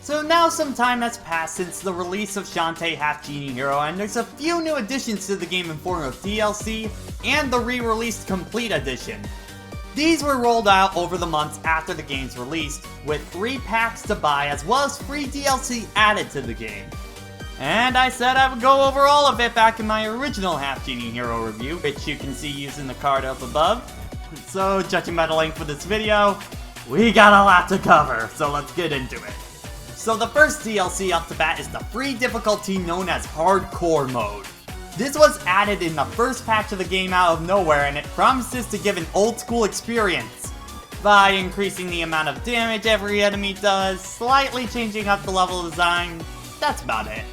So now some time has passed since the release of Shantae Half Genie Hero, and there's a few new additions to the game in form of DLC and the re-released Complete Edition. These were rolled out over the months after the game's released, with 3 packs to buy as well as free DLC added to the game. And I said I would go over all of it back in my original Half Genie Hero review, which you can see using the card up above. So judging by the length of this video, we got a lot to cover, so let's get into it. So the first DLC up to bat is the free difficulty known as Hardcore Mode. This was added in the first patch of the game out of nowhere, and it promises to give an old school experience by increasing the amount of damage every enemy does, slightly changing up the level design. That's about it.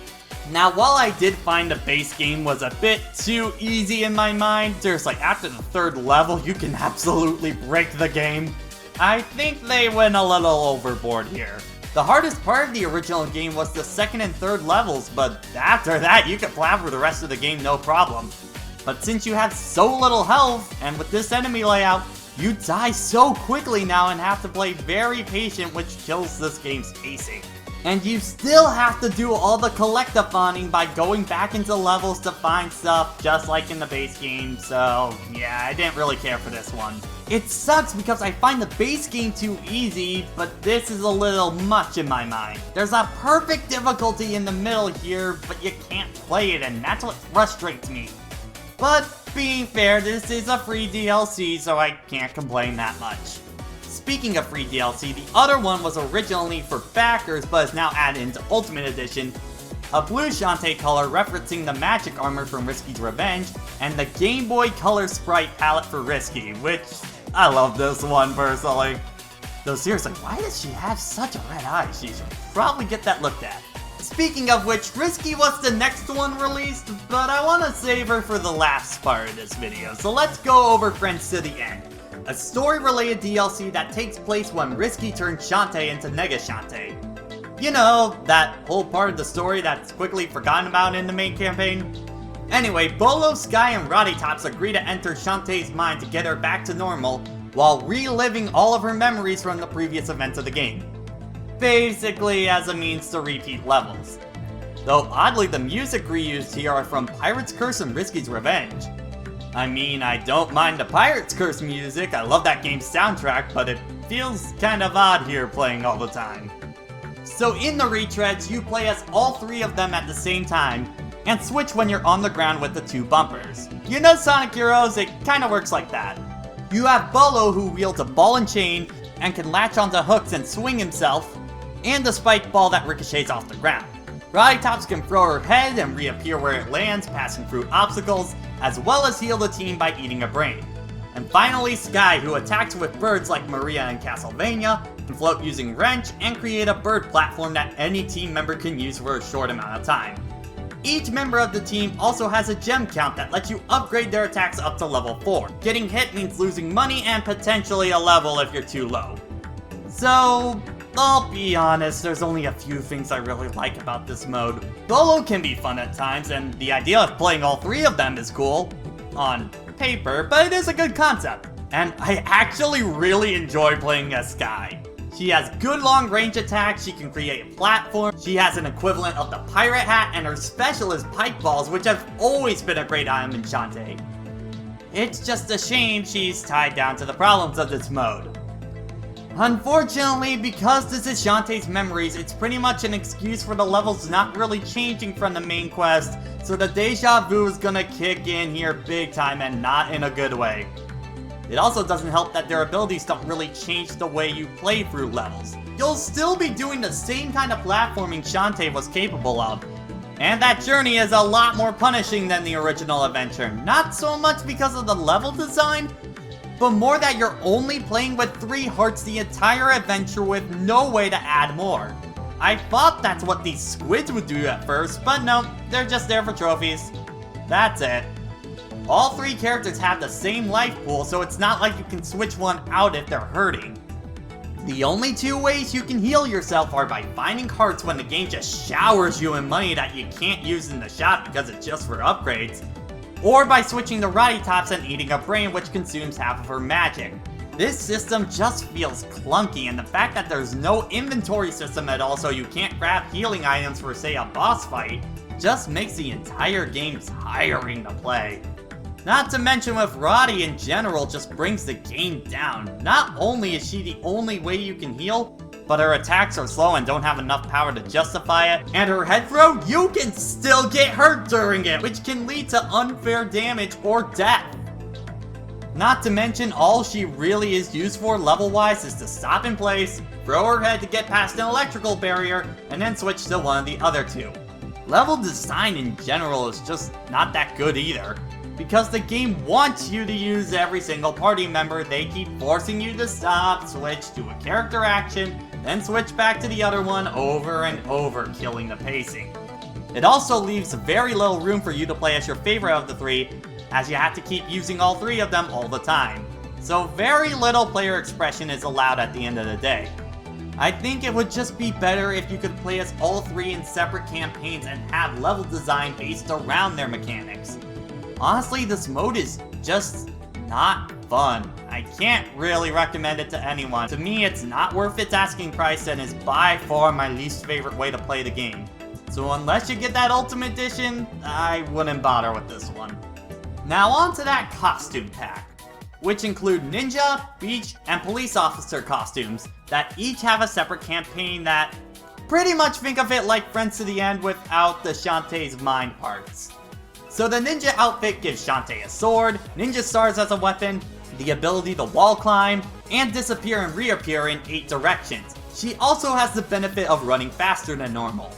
Now, while I did find the base game was a bit too easy in my mind, there's like after the 3rd level you can absolutely break the game. I think they went a little overboard here. The hardest part of the original game was the 2nd and 3rd levels, but after that you could plow through the rest of the game no problem. But since you have so little health, and with this enemy layout, you die so quickly now and have to play very patient, which kills this game's pacing. And you still have to do all the collectathon by going back into levels to find stuff, just like in the base game, so yeah, I didn't really care for this one. It sucks because I find the base game too easy, but this is a little much in my mind. There's a perfect difficulty in the middle here, but you can't play it, and that's what frustrates me. But being fair, this is a free DLC, so I can't complain that much. Speaking of free DLC, the other one was originally for backers, but is now added into Ultimate Edition. A blue Shantae color referencing the magic armor from Risky's Revenge, and the Game Boy Color sprite palette for Risky, which I love this one personally. Though seriously, why does she have such a red eye? She should probably get that looked at. Speaking of which, Risky was the next one released, but I want to save her for the last part of this video, so let's go over Friends to the End. A story-related DLC that takes place when Risky turns Shantae into Nega Shantae. You know, that whole part of the story that's quickly forgotten about in the main campaign? Anyway, Bolo, Sky, and Roddy Tops agree to enter Shantae's mind to get her back to normal, while reliving all of her memories from the previous events of the game. Basically as a means to repeat levels. Though oddly, the music reused here are from Pirate's Curse and Risky's Revenge. I mean, I don't mind the Pirate's Curse music, I love that game's soundtrack, but it feels kind of odd here playing all the time. So in the retreads, you play as all 3 of them at the same time, and switch when you're on the ground with the 2 bumpers. You know Sonic Heroes, it kinda works like that. You have Bolo, who wields a ball and chain, and can latch onto hooks and swing himself, and the spike ball that ricochets off the ground. Roddy Tops can throw her head and reappear where it lands, passing through obstacles, as well as heal the team by eating a brain. And finally, Sky, who attacks with birds like Maria in Castlevania, can float using Wrench and create a bird platform that any team member can use for a short amount of time. Each member of the team also has a gem count that lets you upgrade their attacks up to level 4. Getting hit means losing money and potentially a level if you're too low. So, I'll be honest, there's only a few things I really like about this mode. Bolo can be fun at times, and the idea of playing all 3 of them is cool, on paper, but it is a good concept. And I actually really enjoy playing as Sky. She has good long range attacks, she can create a platform, she has an equivalent of the pirate hat, and her special is pipe balls, which have always been a great item in Shantae. It's just a shame she's tied down to the problems of this mode. Unfortunately, because this is Shantae's memories, it's pretty much an excuse for the levels not really changing from the main quest, so the deja vu is gonna kick in here big time and not in a good way. It also doesn't help that their abilities don't really change the way you play through levels. You'll still be doing the same kind of platforming Shantae was capable of, and that journey is a lot more punishing than the original adventure, not so much because of the level design, but more that you're only playing with 3 hearts the entire adventure with no way to add more. I thought that's what these squids would do at first, but no, they're just there for trophies. That's it. All 3 characters have the same life pool, so it's not like you can switch one out if they're hurting. The only 2 ways you can heal yourself are by finding hearts when the game just showers you in money that you can't use in the shop because it's just for upgrades, or by switching to Roddy Tops and eating a brain which consumes half of her magic. This system just feels clunky, and the fact that there's no inventory system at all so you can't grab healing items for, say, a boss fight, just makes the entire game tiring to play. Not to mention with Roddy in general just brings the game down. Not only is she the only way you can heal, but her attacks are slow and don't have enough power to justify it, and her head throw, you can still get hurt during it, which can lead to unfair damage or death. Not to mention, all she really is used for level-wise is to stop in place, throw her head to get past an electrical barrier, and then switch to one of the other two. Level design in general is just not that good either. Because the game wants you to use every single party member, they keep forcing you to stop, switch to a character action, then switch back to the other one over and over, killing the pacing. It also leaves very little room for you to play as your favorite of the three, as you have to keep using all three of them all the time. So very little player expression is allowed at the end of the day. I think it would just be better if you could play as all three in separate campaigns and have level design based around their mechanics. Honestly, this mode is just not fun. I can't really recommend it to anyone. To me, it's not worth its asking price and is by far my least favorite way to play the game. So unless you get that Ultimate Edition, I wouldn't bother with this one. Now on to that costume pack, which include ninja, beach, and police officer costumes that each have a separate campaign that pretty much think of it like Friends to the End without the Shantae's mind parts. So the ninja outfit gives Shantae a sword, ninja stars as a weapon, the ability to wall climb, and disappear and reappear in 8 directions. She also has the benefit of running faster than normal.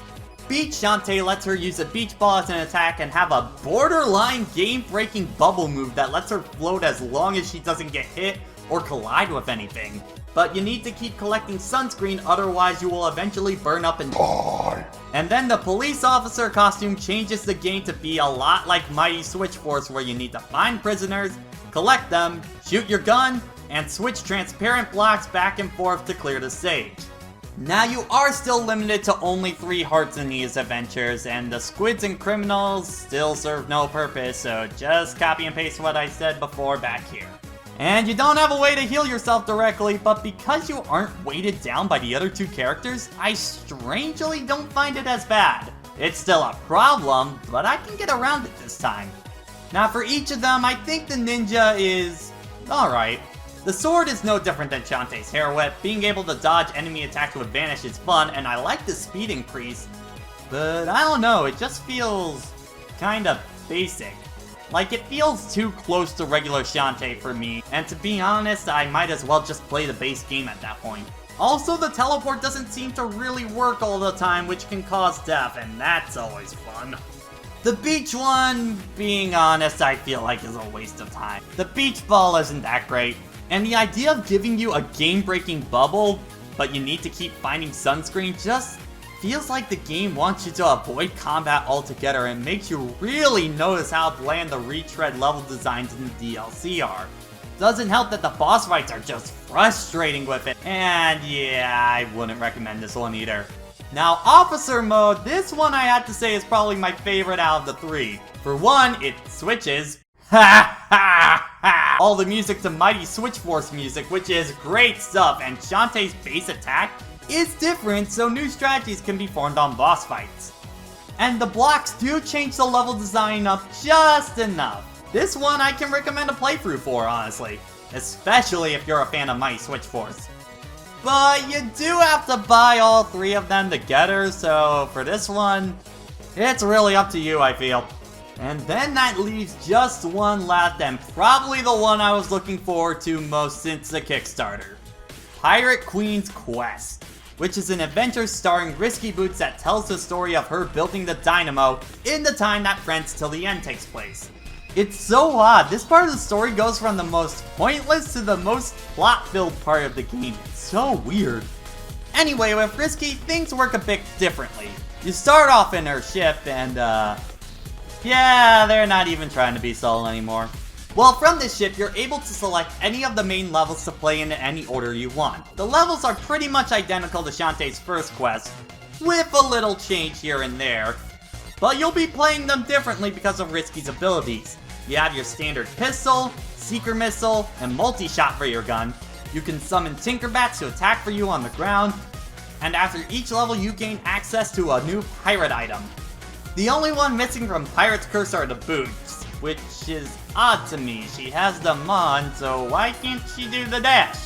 Beach Shantae lets her use a beach ball as an attack and have a borderline game-breaking bubble move that lets her float as long as she doesn't get hit or collide with anything. But you need to keep collecting sunscreen, otherwise you will eventually burn up and die. And then the police officer costume changes the game to be a lot like Mighty Switch Force, where you need to find prisoners, collect them, shoot your gun, and switch transparent blocks back and forth to clear the stage. Now you are still limited to only 3 hearts in these adventures, and the squids and criminals still serve no purpose, so just copy and paste what I said before back here. And you don't have a way to heal yourself directly, but because you aren't weighted down by the other 2 characters, I strangely don't find it as bad. It's still a problem, but I can get around it this time. Now for each of them, I think the ninja is alright. The sword is no different than Shantae's hair whip. Being able to dodge enemy attacks with vanish is fun, and I like the speed increase. But I don't know, it just feels kinda basic. Like, it feels too close to regular Shantae for me, and to be honest, I might as well just play the base game at that point. Also, the teleport doesn't seem to really work all the time, which can cause death, and that's always fun. The beach one, being honest, I feel like is a waste of time. The beach ball isn't that great. And the idea of giving you a game-breaking bubble, but you need to keep finding sunscreen, just feels like the game wants you to avoid combat altogether and makes you really notice how bland the retread level designs in the DLC are. Doesn't help that the boss fights are just frustrating with it, and yeah, I wouldn't recommend this one either. Now, Officer Mode, this one I have to say is probably my favorite out of the 3. For one, it switches all the music to Mighty Switch Force music, which is great stuff, and Shantae's base attack is different, so new strategies can be formed on boss fights. And the blocks do change the level design up just enough. This one I can recommend a playthrough for, honestly, especially if you're a fan of Mighty Switch Force. But you do have to buy all 3 of them together, so for this one, it's really up to you, I feel. And then that leaves just one left, and probably the one I was looking forward to most since the Kickstarter. Pirate Queen's Quest, which is an adventure starring Risky Boots that tells the story of her building the dynamo in the time that Friends Till the End takes place. It's so odd, this part of the story goes from the most pointless to the most plot-filled part of the game. It's so weird. Anyway, with Risky, things work a bit differently. You start off in her ship and, yeah, they're not even trying to be subtle anymore. Well, from this ship, you're able to select any of the main levels to play in any order you want. The levels are pretty much identical to Shantae's first quest, with a little change here and there. But you'll be playing them differently because of Risky's abilities. You have your standard pistol, seeker missile, and multi-shot for your gun, You can summon Tinkerbats to attack for you on the ground, and after each level you gain access to a new pirate item. The only one missing from Pirate's Curse are the boots, which is odd to me. She has them on, so why can't she do the dash?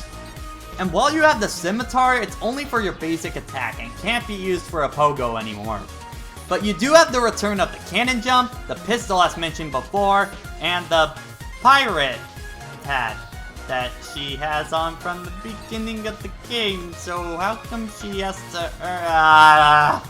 And while you have the scimitar, it's only for your basic attack and can't be used for a pogo anymore. But you do have the return of the cannon jump, the pistol as mentioned before, and the pirate hat that she has on from the beginning of the game, so how come she has to...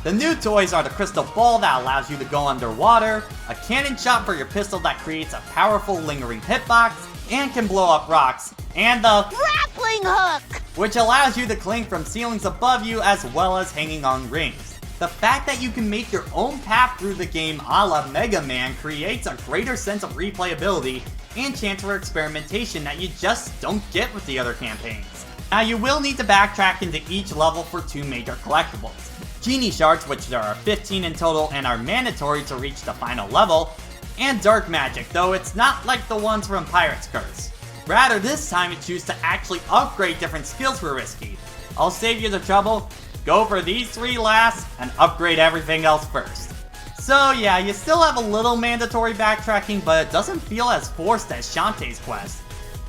The new toys are the crystal ball that allows you to go underwater, a cannon shot for your pistol that creates a powerful lingering hitbox, and can blow up rocks, and the grappling hook, which allows you to cling from ceilings above you as well as hanging on rings. The fact that you can make your own path through the game a la Mega Man creates a greater sense of replayability and chance for experimentation that you just don't get with the other campaigns. Now you will need to backtrack into each level for 2 major collectibles. Genie Shards, which there are 15 in total and are mandatory to reach the final level, and Dark Magic, though it's not like the ones from Pirate's Curse. Rather, this time you choose to actually upgrade different skills for Risky. I'll save you the trouble, go for these 3 last, and upgrade everything else first. So yeah, you still have a little mandatory backtracking, but it doesn't feel as forced as Shantae's quest,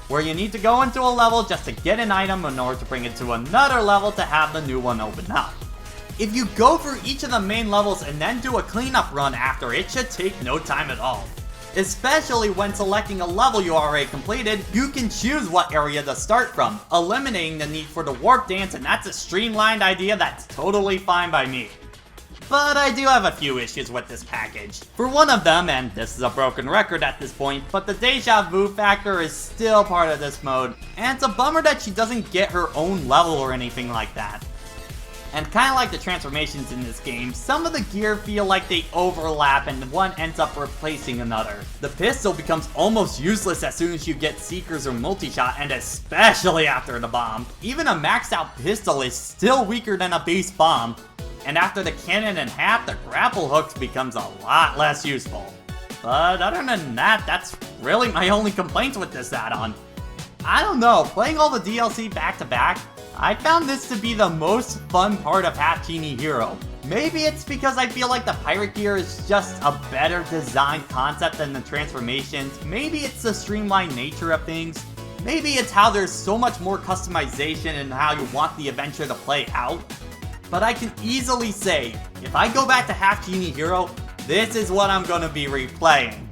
where you need to go into a level just to get an item in order to bring it to another level to have the new one open up. If you go through each of the main levels and then do a cleanup run after, it should take no time at all. Especially when selecting a level you already completed, you can choose what area to start from, eliminating the need for the warp dance, and that's a streamlined idea that's totally fine by me. But I do have a few issues with this package. For one of them, and this is a broken record at this point, but the deja vu factor is still part of this mode, and it's a bummer that she doesn't get her own level or anything like that. And kinda like the transformations in this game, some of the gear feel like they overlap and one ends up replacing another. The pistol becomes almost useless as soon as you get Seekers or Multi-Shot, and especially after the bomb. Even a maxed out pistol is still weaker than a base bomb, and after the cannon and hat, the grapple hooks becomes a lot less useful. But other than that, that's really my only complaints with this add-on. I don't know, playing all the DLC back to back, I found this to be the most fun part of Half Genie Hero. Maybe it's because I feel like the pirate gear is just a better designed concept than the transformations. Maybe it's the streamlined nature of things. Maybe it's how there's so much more customization and how you want the adventure to play out. But I can easily say, if I go back to Half Genie Hero, this is what I'm gonna be replaying.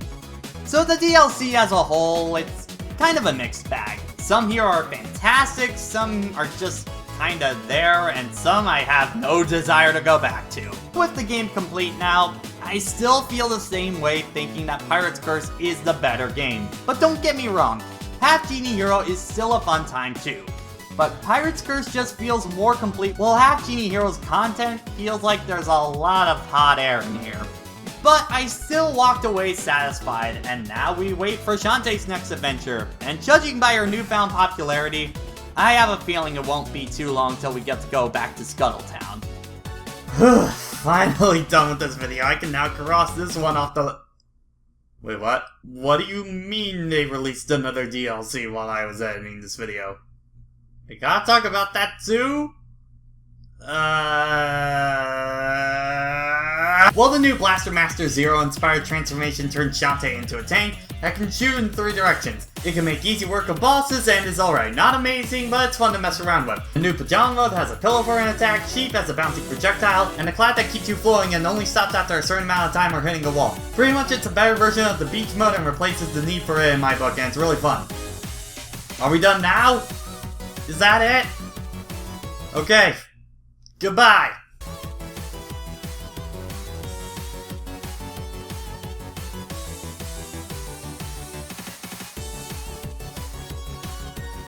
So the DLC as a whole, it's kind of a mixed bag. Some here are fantastic, some are just kinda there, and some I have no desire to go back to. With the game complete now, I still feel the same way, thinking that Pirate's Curse is the better game. But don't get me wrong, Half Genie Hero is still a fun time too. But Pirate's Curse just feels more complete, while Half Genie Hero's content feels like there's a lot of hot air in here. But I still walked away satisfied, and now we wait for Shantae's next adventure. And judging by her newfound popularity, I have a feeling it won't be too long till we get to go back to Scuttletown. Finally done with this video. I can now cross this one off the... Wait, what? What do you mean they released another DLC while I was editing this video? I gotta talk about that too? Well, the new Blaster Master Zero inspired transformation turns Shantae into a tank that can shoot in 3 directions. It can make easy work of bosses and is alright. Not amazing, but it's fun to mess around with. The new Pajama mode has a pillow for an attack, Sheep has a bouncy projectile, and a cloud that keeps you floating and only stops after a certain amount of time or hitting a wall. Pretty much it's a better version of the beach mode and replaces the need for it in my book, and it's really fun. Are we done now? Is that it? Okay. Goodbye.